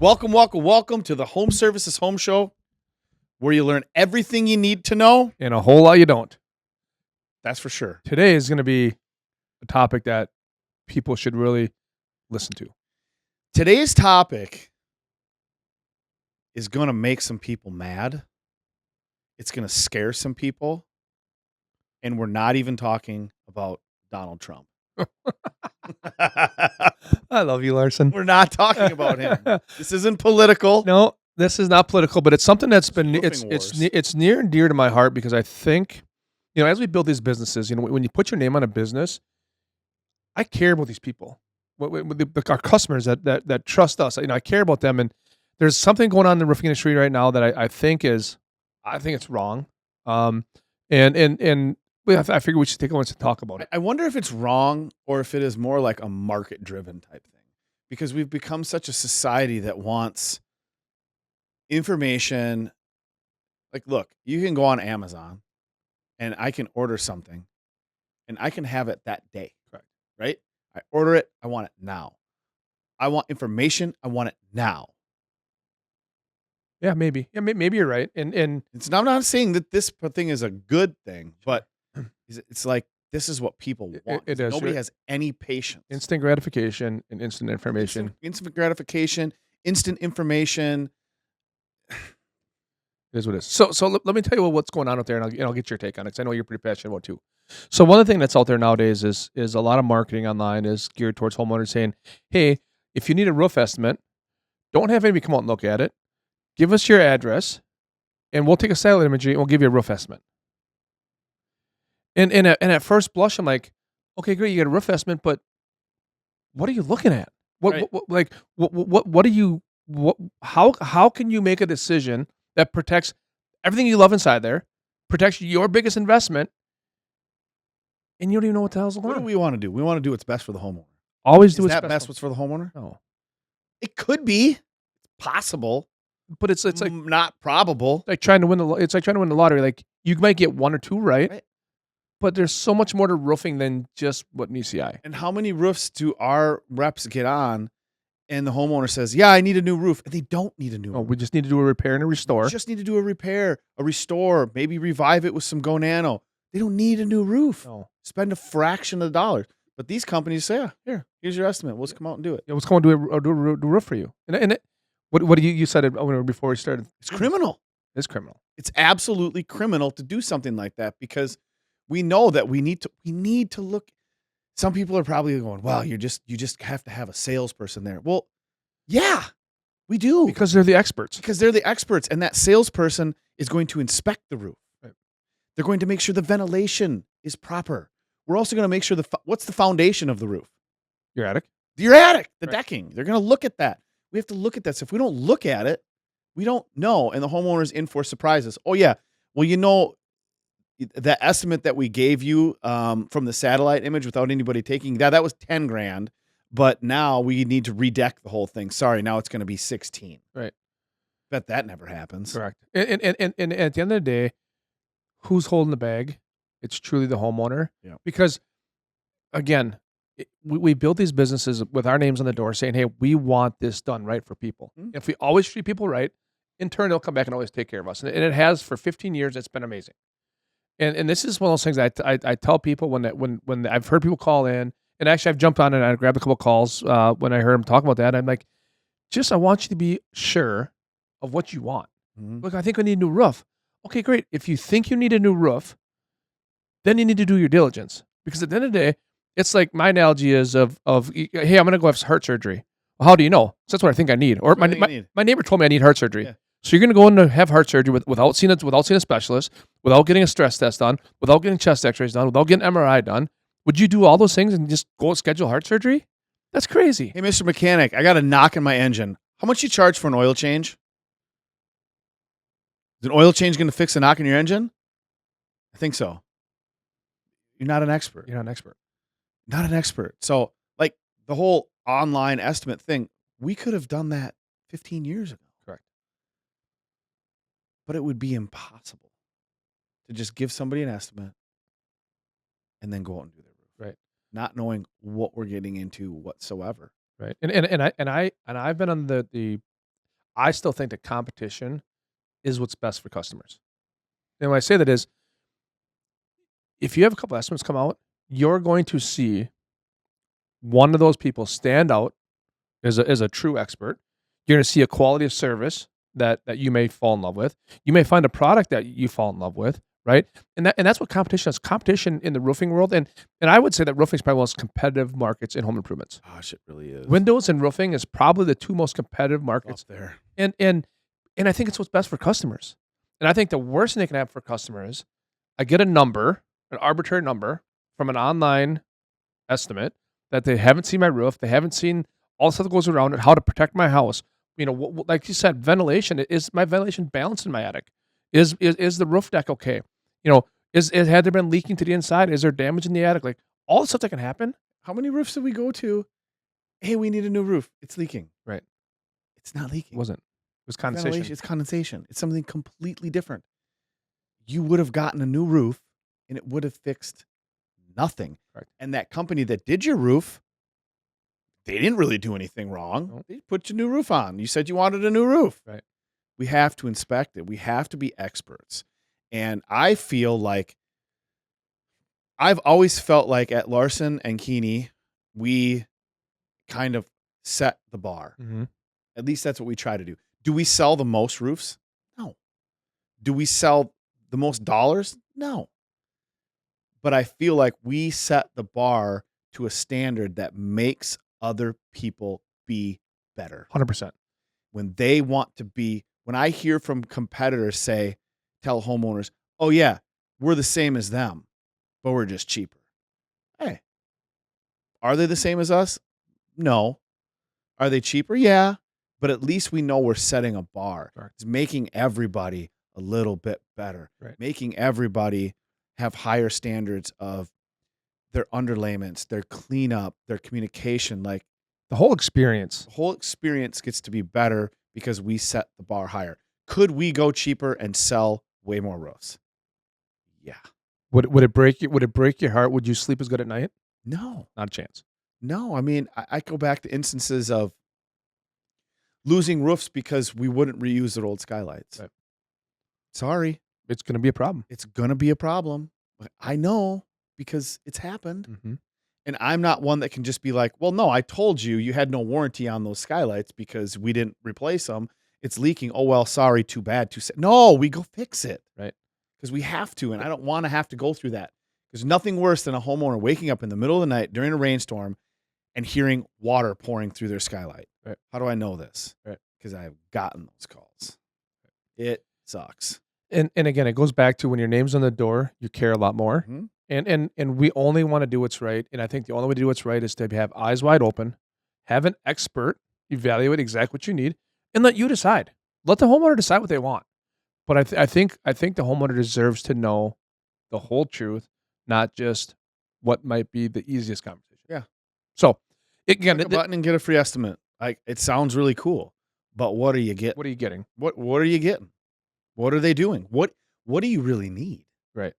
Welcome to the Home Services Home Show, where you learn everything you need to know. And a whole lot you don't. That's for sure. Today is going to be a topic that people should really listen to. Today's topic is going to make some people mad. It's going to scare some people. And we're not even talking about Donald Trump. I love you, Larson. We're not talking about him. This isn't political. No, this is not political, but it's something that's been Roofing wars. it's near and dear to my heart because I think, as we build these businesses, when you put your name on a business, I care about these people, our customers that trust us. I care about them, and there's something going on in the roofing industry right now that I think it's wrong. I figure we should take a moment to talk about it. I wonder if it's wrong or if it is more like a market-driven type thing, because we've become such a society that wants information. Like, look, you can go on Amazon and I can order something and I can have it that day. Correct. Right? I order it. I want it now. I want information. I want it now. Yeah, maybe. Yeah, maybe you're right. And I'm not saying that this thing is a good thing, but it's like, this is what people want. It is. Nobody has any patience. Instant gratification and instant information. Instant gratification, instant information. It is what it is. So let me tell you what's going on out there, and I'll get your take on it, because I know you're pretty passionate about it too. So one of the things that's out there nowadays is a lot of marketing online is geared towards homeowners saying, hey, if you need a roof estimate, don't have anybody come out and look at it. Give us your address, and we'll take a satellite imagery, and we'll give you a roof estimate. And at first blush, I'm like, okay, great, you get a roof estimate, but what are you looking at? How can you make a decision that protects everything you love inside there, protects your biggest investment, and you don't even know what the hell's going on? What do we want to do? We want to do what's best for the homeowner. Always do what's best for the homeowner? No. It could be. It's possible. But it's like not probable. It's like trying to win the lottery. Like, you might get one or two right. But there's so much more to roofing than just what meets the eye. And how many roofs do our reps get on and the homeowner says, yeah, I need a new roof, and they don't need a new roof. We just need to do a repair and a restore. We just need to do a repair, a restore, maybe revive it with some Go Nano. They don't need a new roof. No. Spend a fraction of the dollars. But these companies say, here's your estimate. Let's come out and do it. Yeah, let's come and do a roof for you. What do you said it before we started? It's criminal. It's criminal. It's absolutely criminal to do something like that, because we know that we need to look. Some people are probably going, well, you just have to have a salesperson there. Well, yeah, we do. Because they're the experts. And that salesperson is going to inspect the roof. Right. They're going to make sure the ventilation is proper. We're also going to make sure what's the foundation of the roof? Your attic, the decking. They're going to look at that. We have to look at that. So if we don't look at it, we don't know. And the homeowner's in for surprises. Oh, yeah. Well, the estimate that we gave you from the satellite image without anybody taking that was $10,000, but now we need to redeck the whole thing. Sorry, now it's going to be 16. Right. Bet that never happens. Correct. And at the end of the day, who's holding the bag? It's truly the homeowner. Yeah. Because again, we build these businesses with our names on the door saying, hey, we want this done right for people. Mm-hmm. If we always treat people right, in turn, they'll come back and always take care of us. And it has for 15 years. It's been amazing. And this is one of those things I tell people when I've heard people call in, and actually I've jumped on and I grabbed a couple of calls when I heard them talk about that. I'm like, I want you to be sure of what you want. Mm-hmm. Look, I think I need a new roof. Okay, great. If you think you need a new roof, then you need to do your diligence, because at the end of the day, it's like my analogy is of hey, I'm going to go have heart surgery. Well, how do you know? So that's what I think I need. Or my neighbor told me I need heart surgery. Yeah. So you're going to go in to have heart surgery without seeing a specialist, without getting a stress test done, without getting chest x-rays done, without getting MRI done. Would you do all those things and just go schedule heart surgery? That's crazy. Hey, Mr. Mechanic, I got a knock in my engine. How much you charge for an oil change? Is an oil change going to fix a knock in your engine? I think so. You're not an expert. Not an expert. So, like, the whole online estimate thing, we could have done that 15 years ago. Correct. But it would be impossible to just give somebody an estimate and then go out and do their roof. Right. Not knowing what we're getting into whatsoever. Right. And I've been on the I still think that competition is what's best for customers. And when I say that is, if you have a couple estimates come out, you're going to see one of those people stand out as a true expert. You're going to see a quality of service that you may fall in love with. You may find a product that you fall in love with, right? And that's what competition is. Competition in the roofing world, and I would say that roofing is probably one of the most competitive markets in home improvements. Gosh, it really is. Windows and roofing is probably the two most competitive markets up there. And I think it's what's best for customers. And I think the worst thing they can have for customers, I get a number, an arbitrary number from an online estimate that they haven't seen my roof, they haven't seen all the stuff that goes around it, how to protect my house. You know, like you said, ventilation. Is my ventilation balanced in my attic? Is the roof deck okay? You know, had there been leaking to the inside? Is there damage in the attic? Like all the stuff that can happen. How many roofs did we go to? Hey, we need a new roof. It's leaking. Right. It's not leaking. It wasn't. It was condensation. It's condensation. It's something completely different. You would have gotten a new roof and it would have fixed nothing. Right. And that company that did your roof, they didn't really do anything wrong. Nope. They put your new roof on. You said you wanted a new roof. Right. We have to inspect it. We have to be experts. And I feel like I've always felt like at Larson and Keeney, we kind of set the bar. Mm-hmm. At least that's what we try to do. Do we sell the most roofs? No. Do we sell the most dollars? No. But I feel like we set the bar to a standard that makes other people be better. 100%. When they want to be, when I hear from competitors tell homeowners, oh yeah, we're the same as them, but we're just cheaper. Hey, are they the same as us? No. Are they cheaper? Yeah. But at least we know we're setting a bar. Right. It's making everybody a little bit better. Right. Making everybody have higher standards of their underlayments, their cleanup, their communication. Like the whole experience. The whole experience gets to be better because we set the bar higher. Could we go cheaper and sell way more roofs? Yeah. Would it break you? Would it break your heart? Would you sleep as good at night? No. Not a chance. No. I mean, I go back to instances of losing roofs because we wouldn't reuse their old skylights. Right. Sorry. It's going to be a problem. It's going to be a problem. I know because it's happened. Mm-hmm. And I'm not one that can just be like, well, no, I told you you had no warranty on those skylights because we didn't replace them. It's leaking. Oh, well, sorry. Too bad. Too sad. No, we go fix it. Right. Because we have to. And I don't want to have to go through that. There's nothing worse than a homeowner waking up in the middle of the night during a rainstorm and hearing water pouring through their skylight. Right. How do I know this? Right. Because I've gotten those calls. It sucks. And again, it goes back to when your name's on the door, you care a lot more. Mm-hmm. And we only want to do what's right. And I think the only way to do what's right is to have eyes wide open, have an expert evaluate exactly what you need, and let you decide. Let the homeowner decide what they want. But I think the homeowner deserves to know the whole truth, not just what might be the easiest conversation. Yeah. So again, click a button and get a free estimate. It sounds really cool, but what are you getting? What are you getting? What are you getting? What are they doing? What do you really need? Right.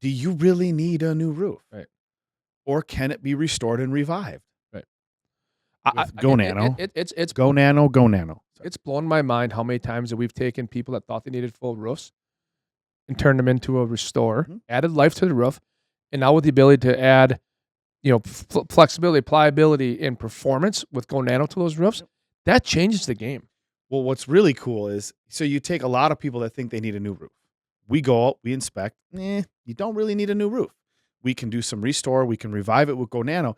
Do you really need a new roof? Right. Or can it be restored and revived? Right. Go Nano. It's go Nano. Go Nano. It's blown my mind how many times that we've taken people that thought they needed full roofs and turned them into a restore, added life to the roof, and now with the ability to add, flexibility, pliability, and performance with Go Nano to those roofs, that changes the game. Well, what's really cool is, so you take a lot of people that think they need a new roof. We go out, we inspect. You don't really need a new roof. We can do some restore. We can revive it with Go Nano,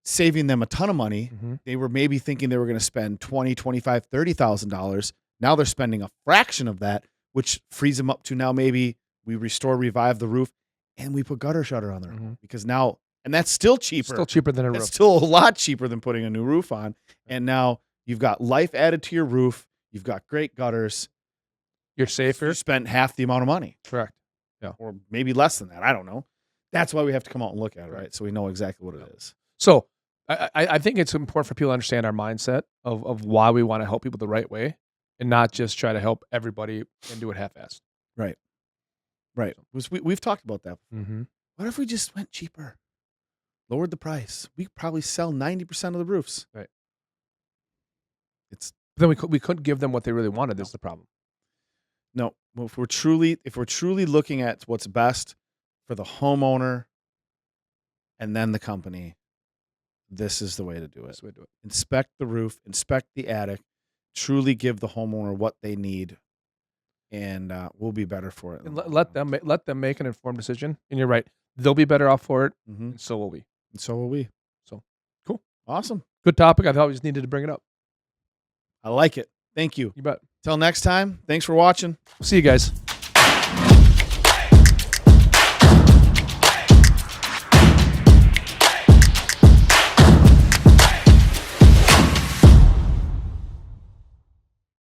saving them a ton of money. Mm-hmm. They were maybe thinking they were going to spend $20,000, $25,000, $30,000. Now they're spending a fraction of that, which frees them up to now maybe we restore, revive the roof, and we put gutter shutter on their roof because now, and that's still cheaper. Still cheaper than a roof. It's still a lot cheaper than putting a new roof on. And now you've got life added to your roof. You've got great gutters. You're safer. You spent half the amount of money. Correct. Yeah. Or maybe less than that. I don't know. That's why we have to come out and look at it, right? So we know exactly what it is. So I think it's important for people to understand our mindset of why we want to help people the right way and not just try to help everybody and do it half-assed. Right. Right. We've talked about that. Mm-hmm. What if we just went cheaper? Lowered the price. We could probably sell 90% of the roofs. Right. It's Then we couldn't give them what they really wanted. That's the problem. No, if we're truly looking at what's best for the homeowner and then the company, this is the way to do it. That's the way to do it. Inspect the roof, inspect the attic, truly give the homeowner what they need, and we'll be better for it. And let them make an informed decision. And you're right; they'll be better off for it, Mm-hmm. and so will we. And so will we. So cool, Awesome. good topic. I thought we just needed to bring it up. I like it. Thank you. You bet. Till next time. Thanks for watching. See you guys.